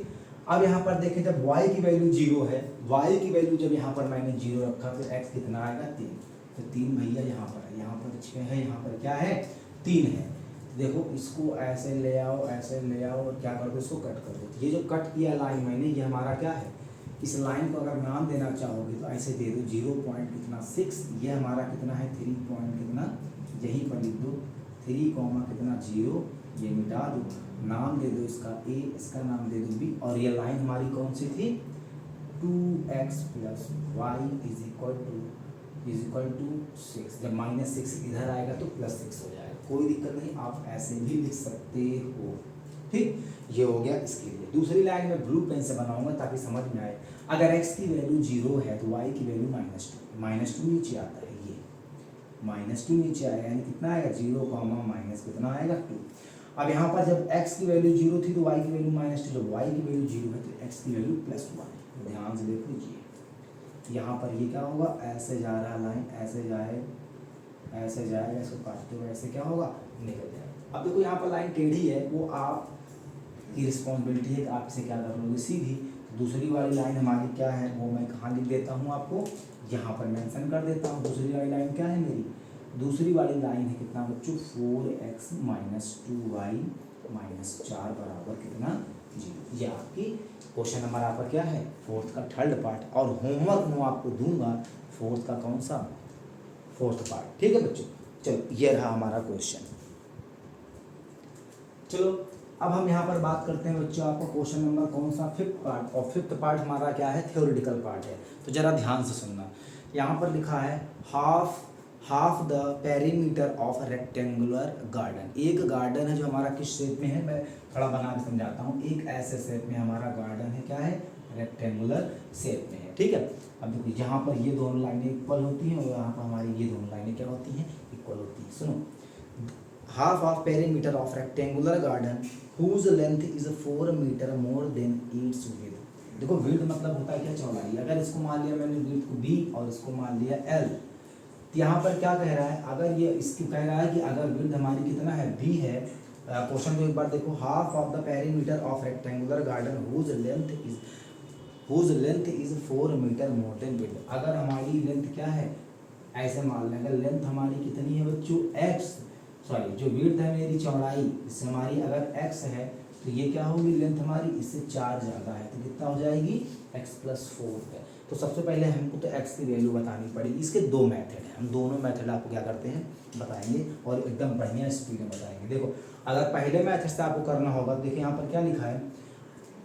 अब यहाँ पर देखें, जब y की वैल्यू 0 है, y की वैल्यू जब यहाँ पर मैंने 0 रखा तो x कितना आएगा, 3। तो 3 भैया यहाँ पर है, यहाँ पर 6 है, यहाँ पर क्या है, 3 है। देखो इसको ऐसे ले आओ, ऐसे ले आओ, और क्या कर दो, इसको कट कर दो। ये जो कट किया लाइन मैंने, ये हमारा क्या है, इस लाइन को अगर नाम देना चाहोगे तो ऐसे दे दो, 0.6, ये हमारा कितना है, 3 पॉइंट कितना, यहीं पर लिख दो 3, कितना 0, ये मिटा दो, नाम दे दो इसका a, इसका नाम दे दो b, और ये लाइन हमारी कौन सी थी, 2x + y = 6। जब -6 इधर आएगा तो +6 हो जाएगा, कोई दिक्कत नहीं, आप ऐसे भी लिख सकते हो। ठीक, ये हो गया इसके लिए। दूसरी लाइन में ब्लू पेन से बनाऊंगा ताकि समझ में आए। अगर x की वैल्यू 0 है तो y की वैल्यू -2 नीचे आता है, ये -2 नीचे आएगा, यानी कितना आएगा, 0, माइनस कितना आएगा, 2। अब यहाँ पर जब x की वैल्यू 0 थी तो y की वैल्यू -2, जब y की वैल्यू 0 है तो x की वैल्यू +1। ध्यान से देखो जी, यहाँ पर ये क्या होगा, ऐसे जा रहा लाइन, ऐसे जाएगा, इसको काटते हुए ऐसे क्या होगा, निकल जाएगा। अब देखो यहाँ पर लाइन टेढ़ी है, वो आप की रिस्पॉन्सिबिलिटी है कि आप इसे क्या कर लोगे, सीधी। दूसरी वाली लाइन हमारी क्या है, वो मैं कहाँ लिख देता हूँ, आपको यहाँ पर मेंशन कर देता हूँ। दूसरी वाली लाइन क्या है मेरी, दूसरी वाली लाइन है कितना बच्चों, 4x - 2y - 4 बराबर कितना, 0। ये आपकी क्वेश्चन नंबर आपका क्या है, 4th का 3rd पार्ट। और होमवर्क मैं आपको दूंगा 4th का कौन सा, 4th पार्ट। ठीक है बच्चों, चलो ये रहा हमारा क्वेश्चन। चलो अब हम यहाँ पर बात करते हैं बच्चों, आपको क्वेश्चन नंबर कौन सा, 5th पार्ट। और 5th पार्ट हमारा क्या है, थ्योरेटिकल पार्ट है। तो जरा ध्यान से सुनना, यहाँ पर लिखा है half the perimeter of rectangular garden. एक गार्डन है जो हमारा किस शेप में है, मैं थोड़ा बना के समझाता हूँ। एक ऐसे शेप में हमारा गार्डन है, क्या है, रेक्टेंगुलर शेप में है। ठीक है, अब देखो यहाँ पर ये दोनों लाइनें इक्वल होती हैं और यहाँ पर हमारी ये दोनों लाइनें क्या होती हैं, इक्वल होती हैं। सुनो, half of perimeter of rectangular garden whose length is 4 metre more than its width। देखो विड्थ मतलब होता है क्या, चौड़ाई। अगर इसको मान लिया मैंने विड्थ को b और इसको मान लिया l, तो यहाँ पर क्या कह रहा है, अगर ये इसकी कह रहा है कि अगर विड्थ हमारी कितना है, b है। क्वेश्चन को एक बार देखो, half of the perimeter of rectangular garden whose length is 4 metre more than width। अगर हमारी लेंथ क्या है, ऐसे मान लें, अगर लेंथ हमारी कितनी है बच्चों, x, सॉरी जो विड्थ है मेरी, चौड़ाई, इससे हमारी अगर x है तो ये क्या होगी, लेंथ हमारी इससे 4 ज़्यादा है, तो कितना हो जाएगी, x + 4 है। तो सबसे पहले हमको तो x की वैल्यू बतानी पड़ेगी। इसके दो मेथड हैं, हम दोनों मेथड आपको क्या करते हैं बताएंगे और एकदम बढ़िया स्पीड में बताएंगे। देखो अगर पहले मेथड से आपको करना होगा, देखिए यहाँ पर क्या लिखा है,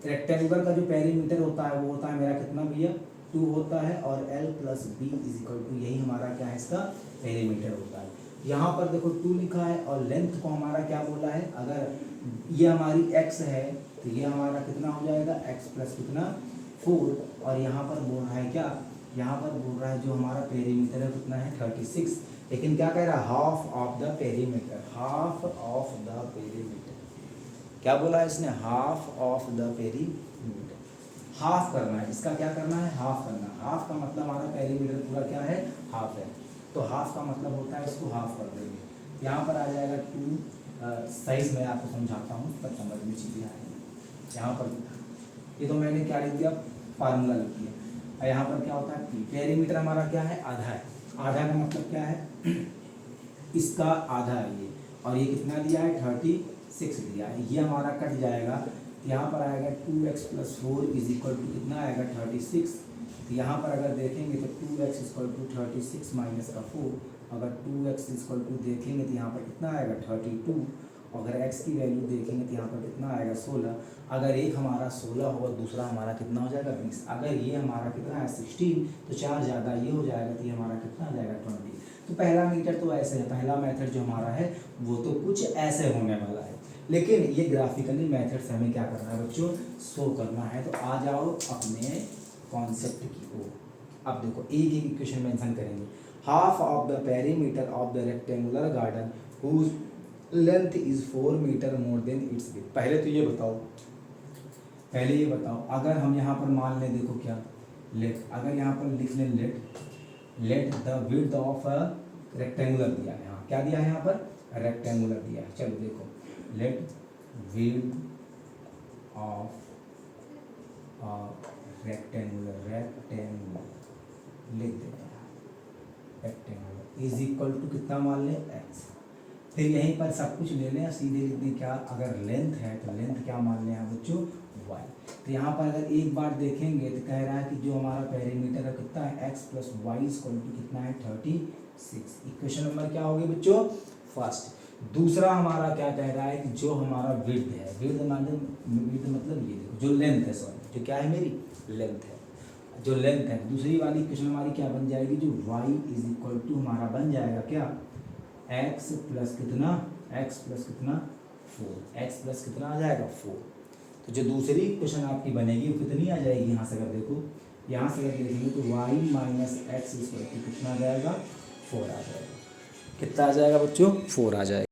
रेक्टेंगुलर का जो पेरीमीटर होता है वो होता है मेरा कितना भैया 2 होता है, और l plus b is equal to यही हमारा क्या है इसका पेरीमीटर होता है। यहाँ पर देखो 2 लिखा है और लेंथ को हमारा क्या बोला है, अगर ये हमारी x है तो ये हमारा कितना हो जाएगा x प्लस कितना 4, और यहाँ पर बोल रहा है क्या, यहाँ पर बोल रहा है जो हमारा पेरीमीटर है कितना है 36, लेकिन क्या कह रहा है half of the perimeter, half of the perimeter, क्या बोला है इसने, half of the perimeter, half करना है इसका, क्या करना है हाफ करना। हाफ का मतलब हमारा पेरीमीटर पूरा क्या है हाफ है, तो हाफ का मतलब होता है इसको हाफ कर देंगे। यहाँ पर आ जाएगा 2, सही से मैं आपको समझाता हूँ तब समझ में चीज़ें आएंगी। यहाँ पर ये तो मैंने क्या लिख दिया फार्मूला लिख दिया, और यहाँ पर क्या होता है पेरीमीटर हमारा क्या है आधा है, आधा का मतलब क्या है इसका आधा है ये, और ये कितना दिया है 36 दिया है, ये हमारा कट जाएगा, यहाँ पर आएगा 2x plus 4 is equal to कितना आएगा 36, तो यहाँ पर अगर देखेंगे तो 2x इक्वल टू 36 माइनस का 4, अगर 2x इक्वल टू देखेंगे तो यहाँ पर कितना आएगा 32, अगर x की वैल्यू देखेंगे तो यहाँ पर कितना आएगा 16, अगर एक हमारा 16 होगा दूसरा हमारा कितना हो जाएगा 20, अगर ये हमारा कितना है 16 तो 4 ज़्यादा ये हो जाएगा तो ये हमारा कितना आ जाएगा 20। तो पहला मीटर तो ऐसे है, पहला मेथड जो हमारा है वो तो कुछ ऐसे होने वाला है, लेकिन ये ग्राफिकली मेथड से हमें क्या करना है बच्चों शो करना है। तो आ जाओ अपने कॉन्सेप्ट की ओर। अब देखो एक एक इक्वेशन मेंशन करेंगे, half of the perimeter of the rectangular garden whose length is 4 metre more than its width. पहले तो ये बताओ, पहले ये बताओ अगर हम यहाँ पर मान लें, देखो क्या लेट, अगर यहाँ पर लिख लें let the width of a rectangular दिया है, यहाँ क्या दिया है यहाँ पर रेक्टेंगुलर दिया है, चलो देखो लेट विड्थ ऑफ रेक्टेंगुलर लिख देते हैं रेक्टेंगुलर इज इक्वल टू कितना मान लें x, फिर यहीं पर सब कुछ ले लें सीधे लिख दें क्या, अगर लेंथ है तो लेंथ क्या मान लें बच्चों y। तो यहाँ पर अगर एक बार देखेंगे तो कह रहा है कि जो हमारा पेरीमीटर है कितना है x plus y equal to कितना है 36। इक्वेशन नंबर क्या होगी बच्चों फर्स्ट। दूसरा हमारा क्या कह रहा है कि जो हमारा विड्थ है, विड्थ मतलब ये देखो जो लेंथ है, सॉरी जो क्या है मेरी लेंथ है, जो लेंथ है, दूसरी वाली इक्वेशन हमारी क्या बन जाएगी, जो y इज इक्वल टू हमारा बन जाएगा क्या x प्लस कितना 4, x प्लस कितना आ जाएगा 4। तो जो दूसरी इक्वेशन आपकी बनेगी वो कितनी आ जाएगी, यहाँ से अगर देखो, यहाँ से अगर देखेंगे तो y minus x equal to कितना आ जाएगा 4 आ जाएगा, कितना आ जाएगा बच्चों 4 आ जाएगा।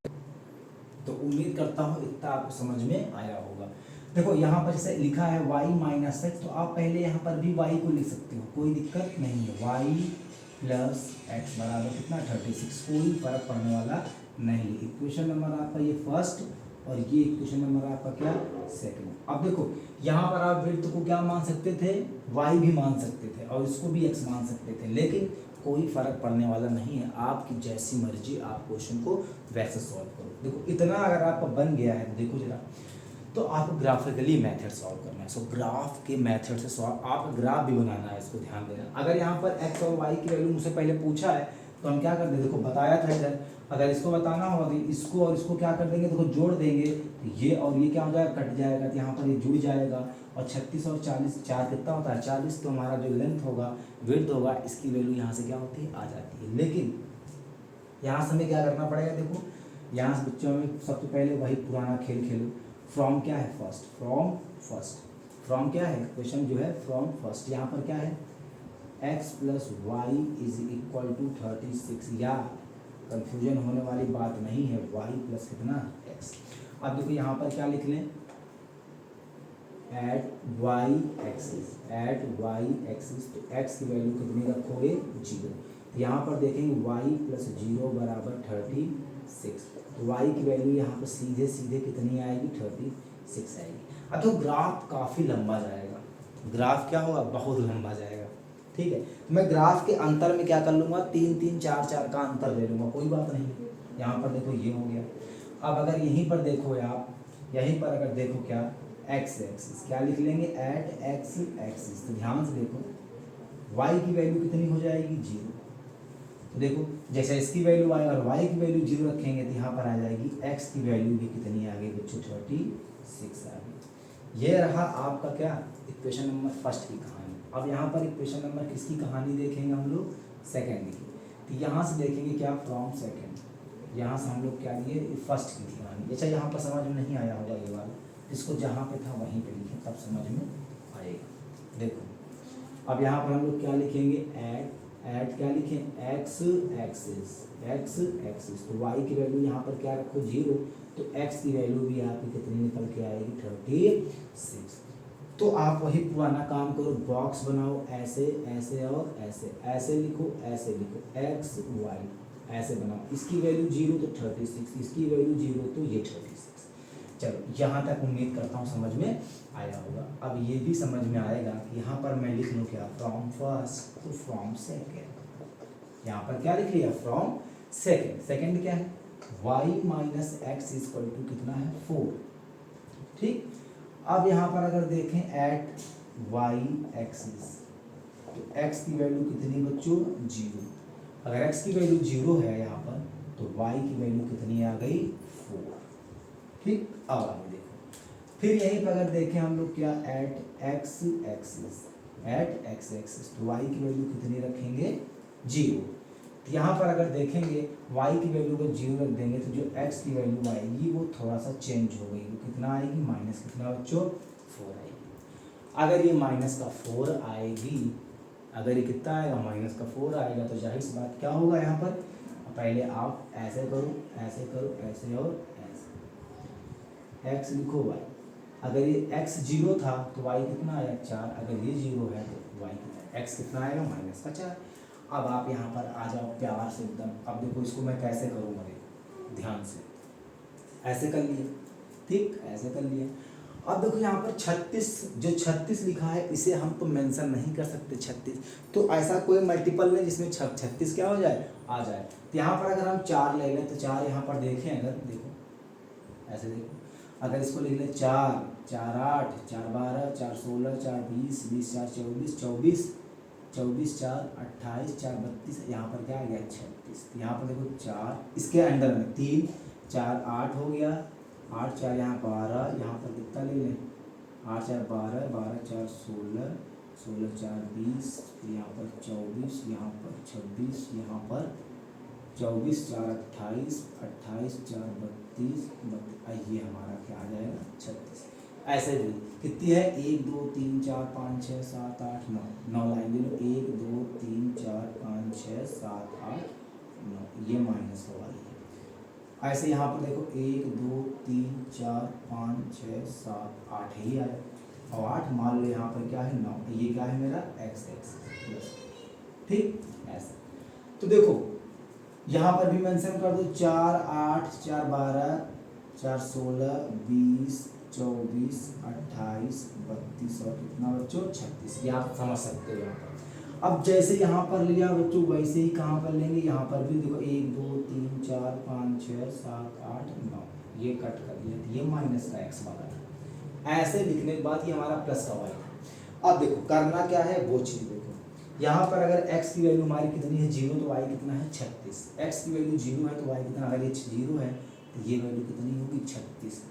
तो उम्मीद करता हूँ इतना आपको समझ में आया होगा। देखो यहाँ पर जैसे लिखा है y माइनस एक्स, तो आप पहले यहाँ पर भी y को लिख सकते हो, कोई दिक्कत नहीं है, y प्लस एक्स बराबर कितना 36, कोई फर्क पड़ने वाला नहीं। इक्वेशन नंबर आपका ये फर्स्ट और ये इक्वेशन नंबर आपका क्या सेकंड। अब देखो यहाँ पर आप विड्थ को क्या मान सकते थे, y भी मान सकते थे और इसको भी x मान सकते थे, लेकिन कोई फर्क पड़ने वाला नहीं है, आपकी जैसी मर्जी आप क्वेश्चन को वैसे सॉल्व करो। देखो इतना अगर आपका बन गया है, देखो जरा, तो आपको ग्राफिकली मेथड सॉल्व करना है। सो ग्राफ के मेथड से सॉल्व, आप ग्राफ भी बनाना है, इसको ध्यान देना। अगर यहाँ पर x और y की वैल्यू मुझसे पहले पूछा है तो हम क्या कर देंगे, देखो बताया था इधर, अगर इसको बताना होगा तो इसको और इसको क्या कर देंगे, देखो जोड़ देंगे, तो ये और ये क्या हो जाएगा कट जाएगा, तो यहाँ पर ये जुड़ जाएगा, और 36 और 40 4 कितना होता है 40, तो हमारा जो लेंथ होगा विड्थ होगा इसकी वैल्यू यहाँ से क्या होती है आ जाती है। लेकिन यहाँ से हमें क्या करना पड़ेगा, देखो यहाँ से बच्चों में सबसे पहले वही पुराना खेल खेलो, फ्रॉम क्या है फर्स्ट, फ्रॉम क्या है क्वेश्चन जो है फ्रॉम फर्स्ट, यहाँ पर क्या है x plus y is equal to 36, या कंफ्यूजन होने वाली बात नहीं है, y प्लस कितना x। अब देखो यहाँ पर क्या लिख लें, एट वाई एक्सिस, तो x की वैल्यू कितनी रखोगे 0, तो यहाँ पर देखेंगे y प्लस 0 बराबर 36, तो y की वैल्यू यहाँ पर सीधे सीधे कितनी आएगी 36 आएगी। अब तो ग्राफ काफ़ी लंबा जाएगा, ग्राफ क्या होगा बहुत लंबा जाएगा, ठीक है। तो मैं ग्राफ के अंतर में क्या कर लूँगा 3 3 4 4 का अंतर ले लूँगा, कोई बात नहीं। यहाँ पर देखो ये हो गया। अब अगर यहीं पर देखो आप, यहीं पर अगर देखो क्या x एक्सिस क्या लिख लेंगे एट x एक्सिस, तो ध्यान से देखो y की वैल्यू कितनी हो जाएगी 0। तो देखो जैसे इसकी वैल्यू आए और y की वैल्यू 0 रखेंगे तो यहाँ पर आ जाएगी x की वैल्यू भी कितनी आ गई बच्चों 36 आ गई। ये रहा आपका क्या इक्वेशन नंबर फर्स्ट की कहानी। अब यहाँ पर इक्वेशन नंबर किसकी कहानी देखेंगे हम लोग सेकेंड की। तो यहाँ से देखेंगे क्या फ्रॉम सेकेंड, यहाँ से हम लोग क्या लिए फर्स्ट की कहानी। अच्छा यहाँ पर समझ में नहीं आया होगा ये वाला, इसको जहाँ पे था वहीं पे लिखें तब समझ में आएगा। देखो अब यहाँ पर हम लोग क्या लिखेंगे ऐड क्या लिखें एक्स एक्सिस। तो y की वैल्यू यहाँ पर क्या रखो 0, तो x की वैल्यू भी आपकी कितनी निकल के आएगी 36। तो आप वही पुराना काम करो, बॉक्स बनाओ ऐसे ऐसे और ऐसे लिखो x y ऐसे बनाओ। इसकी वैल्यू 0 तो 36, इसकी वैल्यू 0 तो ये 36। चलो यहाँ तक उम्मीद करता हूँ समझ में आया होगा। अब ये भी समझ में आएगा कि यहाँ पर मैं लिख लूँ क्या from first to from second. यहाँ पर क्या लिख लिया फ्रॉम सेकेंड। सेकेंड क्या है y minus x equal to कितना है 4। ठीक, अब यहाँ पर अगर देखें एट y एक्सिस तो x की वैल्यू कितनी बच्चों 0। अगर x की वैल्यू 0 है यहाँ पर तो y की वैल्यू कितनी आ गई 4। ठीक, अब आगे देखो फिर यहीं पर अगर देखें हम लोग क्या एट x एक्सिस तो y की वैल्यू कितनी रखेंगे 0। तो यहाँ पर अगर देखेंगे y की वैल्यू को 0 रख देंगे तो जो x की वैल्यू आएगी वो थोड़ा सा चेंज हो गई, वो कितना आएगी माइनस कितना बच्चों 4 आएगी। अगर ये माइनस का 4 आएगी, अगर ये कितना आएगा माइनस का 4 आएगा तो जाहिर सी बात क्या होगा यहाँ पर पहले आप ऐसे करो ऐसे और ऐसे x लिखो y। अगर ये x 0 था तो y कितना आया 4, अगर ये 0 है तो y x कितना आएगा माइनस का 4। अब आप यहाँ पर आ जाओ प्यार से एकदम। अब देखो इसको मैं कैसे करूँगा, देखो ध्यान से ऐसे कर लिए, ठीक ऐसे कर लिए। अब देखो यहाँ पर 36 जो 36 लिखा है इसे हम तो मेंशन नहीं कर सकते 36, तो ऐसा कोई मल्टीपल नहीं जिसमें 36 क्या हो जाए आ जाए। तो यहाँ पर अगर हम 4 ले लें तो 4 यहाँ पर देखें, अगर देखो ऐसे देखो, अगर इसको लिख लें 4 4 8 4 12 4 16 4 20 20 4 24 24 4 28 4 32, यहाँ पर क्या आ गया 36। यहाँ पर देखो 4 इसके अंडर में 3 4 8 हो गया, 8 4 यहाँ 12, यहाँ पर कितना ले लें 8 4 12 12 4 16 16 4 20, यहाँ पर 24 यहाँ पर 26 यहाँ पर 24 4 28 28 4 32 ये हमारा क्या आ जाएगा 36। ऐसे भी कितनी है 1 2 3 4 5 6 7 8 9 9 लाइन ले लो 1 2 3 4 5 6 7 8 9, ये माइनस वाली है। ऐसे यहाँ पर देखो 1 2 3 4 5 6 7 8 ही आया, और 8 मान लो यहाँ पर क्या है 9, ये क्या है मेरा x प्लस। ठीक ऐसे तो देखो यहाँ पर भी मेंशन कर दो 4 8 4 12 4 16 20 24 28 32 और कितना बच्चों 36, ये आप समझ सकते हो यहाँ पर। अब जैसे यहाँ पर लिया बच्चों वैसे ही कहाँ पर लेंगे, यहाँ पर भी देखो 1 2 3 4 5 6 7 8 9, ये कट कर दिया तो ये माइनस का x वाला था। ऐसे लिखने के बाद ये हमारा प्लस का y था। अब देखो करना क्या है वो चीज़ देखो, यहाँ पर अगर x की वैल्यू हमारी कितनी है 0 तो y कितना है 36, x की वैल्यू 0 है तो y कितना, अगर ये 0 है तो ये वैल्यू कितनी होगी 36।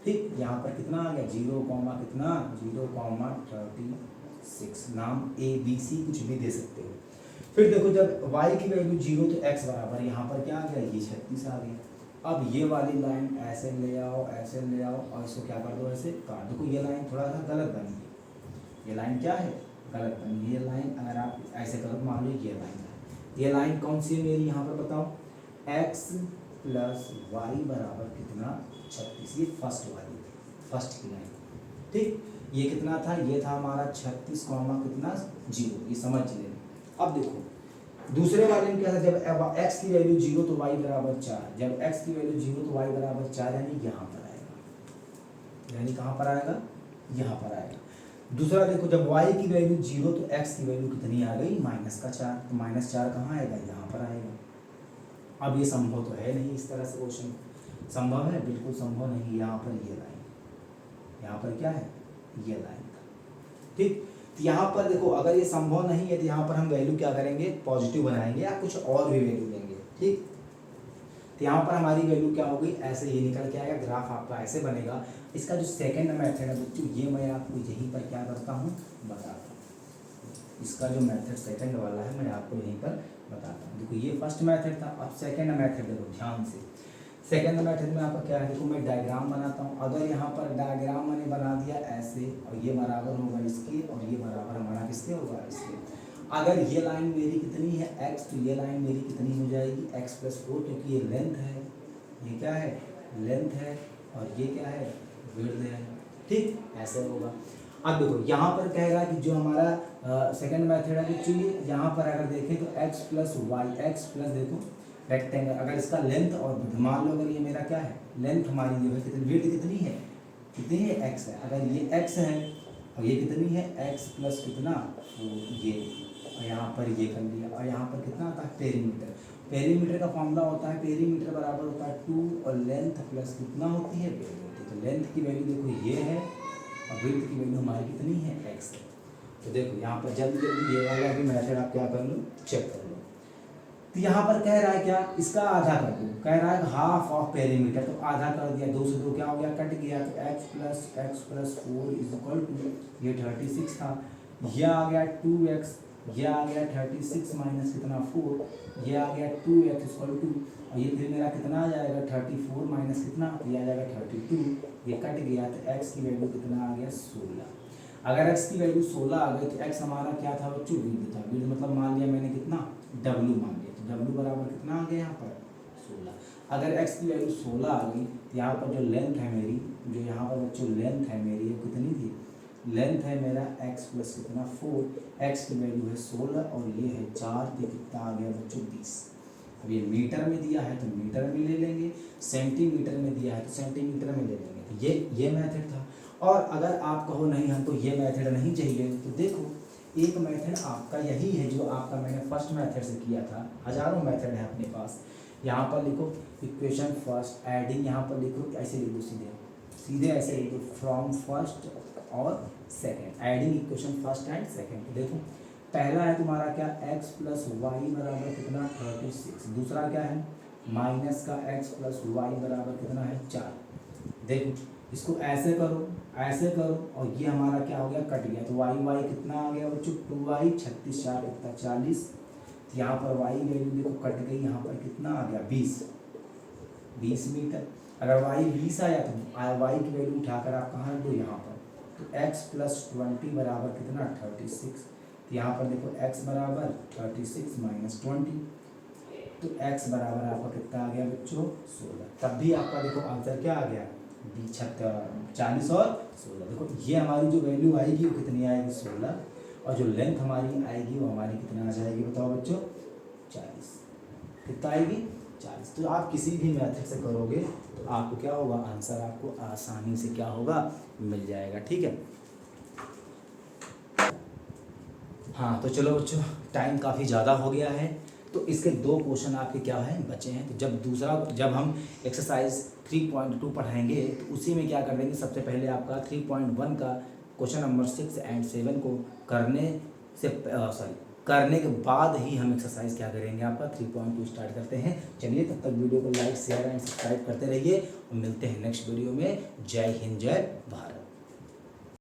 ठीक, यहाँ पर कितना आ गया 0 कॉमा कितना 0 कॉमा 36, नाम a b c कुछ भी दे सकते हो। फिर देखो जब y की वैल्यू 0 तो x बराबर यहाँ पर क्या आ गया ये 36 आ गया। अब ये वाली लाइन ऐसे ले आओ और इसको क्या कर दो ऐसे काट दो। ये लाइन थोड़ा सा गलत बन गई, ये लाइन क्या है गलत बन गई। ये लाइन अगर आप ऐसे करो मान लो ये लाइन है, ये लाइन कौन सी है मेरी यहाँ पर बताओ x प्लस वाई बराबर कितना 36, ये फर्स्ट वाली फर्स्ट की लाइन। ठीक, ये कितना था ये था हमारा 36 कॉमा कितना 0, ये समझ लेना। अब देखो दूसरे वाले में क्या था, जब x की वैल्यू 0 तो y बराबर 4, जब x की वैल्यू 0 तो y बराबर 4 यानी यहाँ पर आएगा, यानी कहाँ पर आएगा यहाँ पर आएगा। दूसरा देखो जब y की वैल्यू 0 तो x की वैल्यू कितनी आ गई माइनस का 4, तो माइनस 4 कहाँ आएगा यहाँ पर आएगा। अब ये संभव तो है नहीं इस तरह से क्वेश्चन, संभव है बिल्कुल संभव नहीं। यहाँ पर ये लाइन, यहाँ पर क्या है ये लाइन था। ठीक, तो यहाँ पर देखो अगर ये संभव नहीं है तो यहाँ पर हम वैल्यू क्या करेंगे, पॉजिटिव बनाएंगे या कुछ और भी वैल्यू लेंगे। ठीक, तो यहाँ पर हमारी वैल्यू क्या होगी, ऐसे ही निकल के आएगा, ग्राफ आपका ऐसे बनेगा। इसका जो सेकेंड मेथड है बच्चों, ये मैं आपको यहीं पर क्या करता हूँ, बताता हूँ। इसका जो मेथड सेकेंड वाला है मैं आपको यहीं पर बताता हूँ। देखो ये फर्स्ट मेथड था, अब सेकेंड मेथड देखो ध्यान से। सेकेंड मेथड में आपका क्या है, देखो मैं डायग्राम बनाता हूँ। अगर यहाँ पर डायग्राम मैंने बना दिया ऐसे, और ये बराबर होगा इसके, और ये बराबर हमारा किसके होगा, इसके। अगर ये लाइन मेरी कितनी है x, तो ये लाइन मेरी कितनी हो जाएगी x+4, क्योंकि ये लेंथ है, ये क्या है, लेंथ है, और ये क्या है, विड्थ है। ठीक, ऐसे होगा। अब देखो यहाँ पर कहेगा कि जो हमारा सेकंड मेथड है, एक्चुअली यहाँ पर अगर देखें तो x+y, देखो रेक्टेंगल, अगर इसका लेंथ और विड्थ, मान लो अगर ये मेरा क्या है, लेंथ हमारी जो है कितनी, विड्थ कितनी है, x है। अगर ये x है और ये कितनी है, x+ कितना, ये, और यहाँ पर ये कर लिया, और यहाँ पर कितना आता है, पेरीमीटर। पेरीमीटर का फॉर्मूला होता है, पेरीमीटर बराबर होता है 2 और लेंथ प्लस कितना होती है, विड्थ होती है। तो लेंथ की वैल्यू देखो ये है, और विड्थ की वैल्यू हमारी कितनी है, x है। तो देखो यहाँ पर जल्दी जल्दी ये वाला भी मेथड आप क्या कर लो, चेक कर लो। तो यहाँ पर कह रहा है क्या, इसका आधा कर दो, कह रहा है हाफ ऑफ पेरीमीटर, तो आधा कर दिया, 2 से 2 क्या हो गया, कट गया। तो x+4 = ये 36 था, यह आ गया 2x, यह आ गया 36 माइनस कितना 4, यह आ गया 2x = 2, और ये फिर मेरा कितना आ जाएगा 34 माइनस कितना, ये आ जाएगा 32, ये कट गया। तो x की वैल्यू कितना आ गया 16। अगर x की वैल्यू 16 आ गई तो x हमारा क्या था बच्चों, विड्थ था। विड्थ मतलब मान लिया मैंने कितना, w मान लिया, तो w बराबर कितना आ गया यहाँ पर 16। अगर x की वैल्यू 16 आ गई तो यहाँ पर जो लेंथ है मेरी, जो यहाँ पर बच्चों लेंथ है मेरी, ये कितनी थी, लेंथ है मेरा x+ कितना 4, x की वैल्यू है 16 और ये है 4, तो कितना आ गया बच्चों 20। अब ये मीटर में दिया है तो मीटर में ले लेंगे, सेंटीमीटर में दिया है तो सेंटीमीटर में ले लेंगे। तो ये मेथड था। और अगर आप कहो नहीं हमको ये मेथड नहीं चाहिए, तो देखो एक मेथड आपका यही है जो आपका मैंने फर्स्ट मेथड से किया था। हजारों मेथड है अपने पास। यहाँ पर लिखो इक्वेशन फर्स्ट, एडिंग यहाँ पर लिखो, ऐसे लिखो, सीधे सीधे ऐसे लिखो, फ्रॉम फर्स्ट और second, adding equation first and second. देखो पहला है तुम्हारा क्या, x+y बराबर कितना 36, दूसरा क्या है माइनस का x+y बराबर कितना है 4। देखो इसको ऐसे करो, ऐसे करो, और ये हमारा क्या हो गया, कट गया। तो y कितना आ गया बच्चों 2y, 36 4 कितना 40। तो यहाँ पर y वैल्यू देखो कट गई, यहाँ पर कितना आ गया 20 मीटर। अगर y 20 आया तो y की वैल्यू उठाकर आप कहाँ रख दो, यहाँ पर। तो x+20 बराबर कितना 36। तो यहाँ पर देखो x बराबर 36 माइनस 20, तो x बराबर आपका कितना आ गया बच्चों 16। तब भी आपका देखो आंसर क्या आ गया 40 और 16। देखो ये हमारी जो वैल्यू आएगी वो कितनी आएगी 16, और जो लेंथ हमारी आएगी वो हमारी कितना आ जाएगी बताओ बच्चों 40। कितना आएगी 40। तो आप किसी भी मेथड से करोगे तो आपको क्या होगा, आंसर आपको आसानी से क्या होगा, मिल जाएगा। ठीक है, हाँ तो चलो बच्चों टाइम काफ़ी ज़्यादा हो गया है, तो इसके 2 क्वेश्चन आपके क्या हैं बचे हैं। तो जब हम एक्सरसाइज 3.2 पढ़ाएंगे तो उसी में क्या कर देंगे, सबसे पहले आपका 3.1 का क्वेश्चन नंबर 6 और 7 को करने के बाद ही हम एक्सरसाइज क्या करेंगे, आपका 3.2 स्टार्ट करते हैं। चलिए तब तक वीडियो को लाइक शेयर एंड सब्सक्राइब करते रहिए, और मिलते हैं नेक्स्ट वीडियो में। जय हिंद, जय भारत।